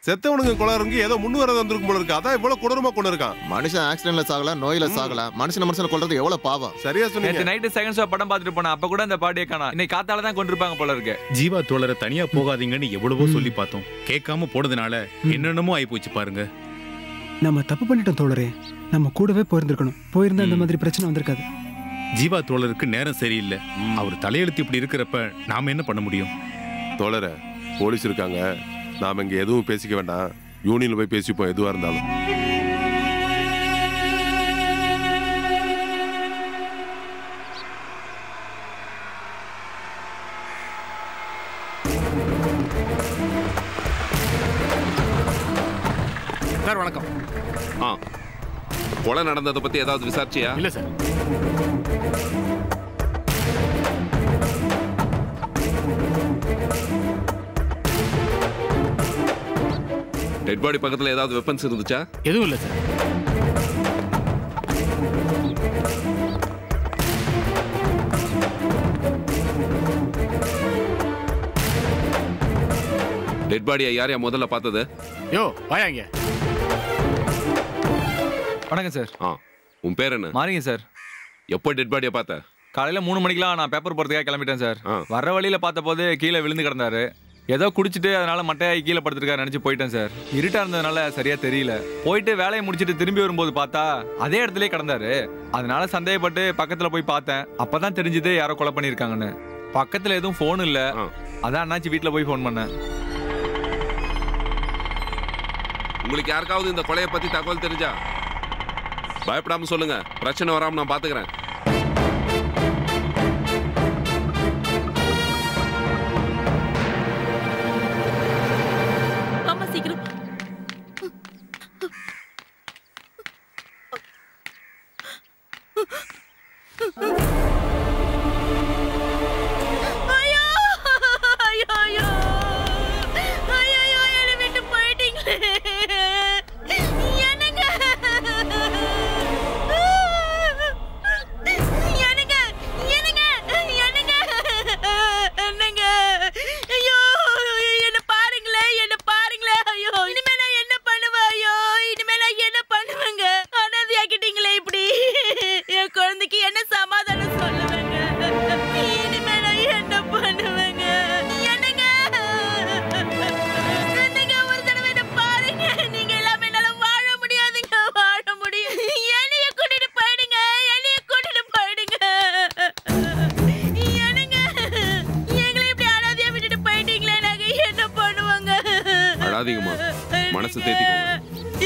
செத்தவனுக்கு கொலை இருக்கு ஏதோ முன்வரது வந்திருக்கும் போல இருக்கு. அதான் இவ்வளவு கொடூரமா கொண்டு இருக்கான். மனுஷன் ஆக்சிடென்ட்ல சாகலாம், நோயில சாகலாம். மனுஷனை கொல்றது எவ்வளவு பாவம். சரியா சொன்னீங்க. நைட் செகண்ட் ஷோ படம் பார்த்துட்டு போனா அப்ப கூட அந்த பாடியை காணா. இன்னைக்கு காத்தால தான் கொண்டிருப்பாங்க போல இருக்கு. ஜீவா தோழரை தனியா போகாதீங்கன்னு எவ்வளவோ சொல்லி பார்த்தோம். கேட்காம போனதுனால என்னென்னமோ ஆயி போச்சு பாருங்க. நம்ம தப்பு பண்ணிட்டோம் தோழரே. நம்ம கூடவே போயிருந்திருக்கணும். போயிருந்தா இந்த மாதிரி பிரச்சனை வந்திருக்காது. ஜீவா தோழருக்கு நேரம் சரியில்லை. அவர் தலையெழுத்து இப்படி இருக்கிறப்ப நாம என்ன பண்ண முடியும்? தோழரை போலீஸ் இருக்காங்க. நாம இங்க எதுவும் பேசிக்க வேண்டாம். யூனியன்ல போய் பேசிப்போம் எதுவா இருந்தாலும். சார் வணக்கம். கொலை நடந்ததை பத்தி ஏதாவது விசாரிச்சியா? இல்ல சார். டெட் பாடி பக்கத்துல ஏதாவது வெப்பன்ஸ் இருந்துச்சா? எதுவும் இல்ல சார். டெட் பாடியை யாரையா முதல்ல பார்த்தது? யோ வாயாங்க. வணக்கம் சார். உன் பேர் என்ன? மாறிங்க சார். எப்போ டெட் பாடியை பார்த்த? காலையில 3 மணிக்கெல்லாம் நான் பேப்பர் போறதுக்காக கிளம்பிட்டேன் சார். வர்ற வழியில பார்த்த போது கீழே விழுந்து கிடந்தாரு. ஏதோ குடிச்சிட்டு அதனால மட்டையாகி கீழே படுத்துருக்காரு நினைச்சு போயிட்டேன் சார். இருட்டா இருந்ததுனால சரியா தெரியல. போயிட்டு வேலையை முடிச்சுட்டு திரும்பி வரும்போது பார்த்தா அதே இடத்துலயே கிடந்தாரு. அதனால சந்தேகப்பட்டு பக்கத்துல போய் பார்த்தேன். அப்பதான் தெரிஞ்சது யாரோ கொலை பண்ணிருக்காங்கன்னு. பக்கத்துல எதுவும் போன் இல்ல. அதான் அண்ணாச்சி வீட்டுல போய் போன் பண்ணேன். உங்களுக்கு யாருக்காவது இந்த கொலையை பத்தி தகவல் தெரிஞ்சா பயப்படாம சொல்லுங்க. பிரச்சனை வராம நான் பாத்துக்கிறேன். மனசு தேத்திக்கோங்க.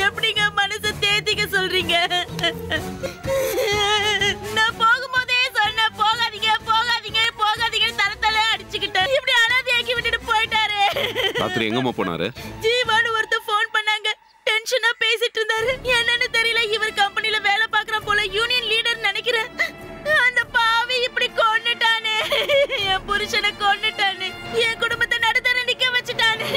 எப்படிங்க மனசு தேத்திக்க சொல்றீங்க? நான் போகும்போதே சொன்ன போகாதீங்க போகாதீங்க போகாதீங்க தரத்தல அடிச்சுக்கிட்டேன். இப்படி அனாதையாக்கி விட்டுட்டு போயிட்டாரு. ராத்திரி எங்கம்மா போனாரு? ஜீவானு ஒருத்தர் ஃபோன் பண்ணாங்க. டென்ஷனா பேசிட்டு இருந்தாரு. என்னன்னு தெரியல. இவர் கம்பெனில வேலை பார்க்கற போல யூனியன் லீடர் நினைக்கிறேன். அந்த பாவி இப்படி கொன்னுட்டானே. என் புருஷனை கொன்னுட்டானே. என் குடும்பத்தை நடுத்தர நிக்க வச்சுட்டானே.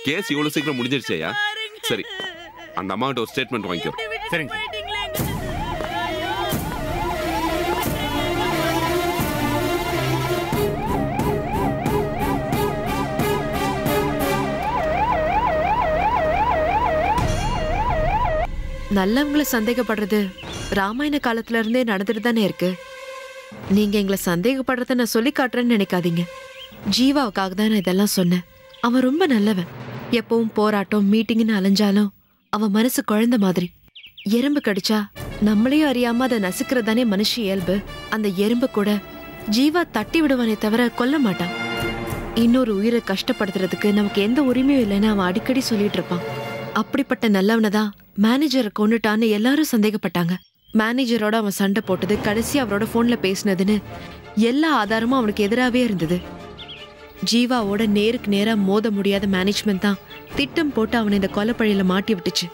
கேஸ் இவ்வளவு சீக்கிரம் முடிஞ்சிருச்சேயா? சரி, அந்த அம்மாட்ட ஒரு ஸ்டேட்மெண்ட் வாங்கிக்கோ. சரிங்க. நல்லவங்களை சந்தேகப்படுறது ராமாயண காலத்துல இருந்தே நடந்துட்டு தானே இருக்கு. நீங்க எங்களை சந்தேகப்படுறத நான் சொல்லி காட்டுறேன்னு நினைக்காதீங்க. ஜீவாவுக்காக தான் நான் இதெல்லாம் சொன்னேன். அவன் ரொம்ப நல்லவன். எப்பவும் போராட்டம் மீட்டிங்னு அலைஞ்சாலும் அவன் மனசு குழந்தை மாதிரி. எறும்பு கடிச்சா நம்மளையும் அறியாம அதை நசுக்கிறதானே மனுஷ இயல்பு. அந்த எறும்பு கூட ஜீவா தட்டி விடுவானே தவிர கொல்ல மாட்டான். இன்னொரு உயிரை கஷ்டப்படுத்துறதுக்கு நமக்கு எந்த உரிமையும் இல்லைன்னு அவன் அடிக்கடி சொல்லிட்டு இருப்பான். அப்படிப்பட்ட நல்லவனை தான் மேனேஜரை கொண்டுட்டான்னு எல்லாரும் சந்தேகப்பட்டாங்க. மேனேஜரோட அவன் சண்டை போட்டது, கடைசி அவரோட போன்ல பேசினதுன்னு எல்லா ஆதாரமும் அவனுக்கு எதிராகவே இருந்தது. ஜீவாவோட நேருக்கு நேரா மோத முடியாத மேனேஜ்மெண்ட் தான் திட்டம் போட்டு அவனை இந்த கொலைப்பழியில மாட்டி விட்டுச்சு.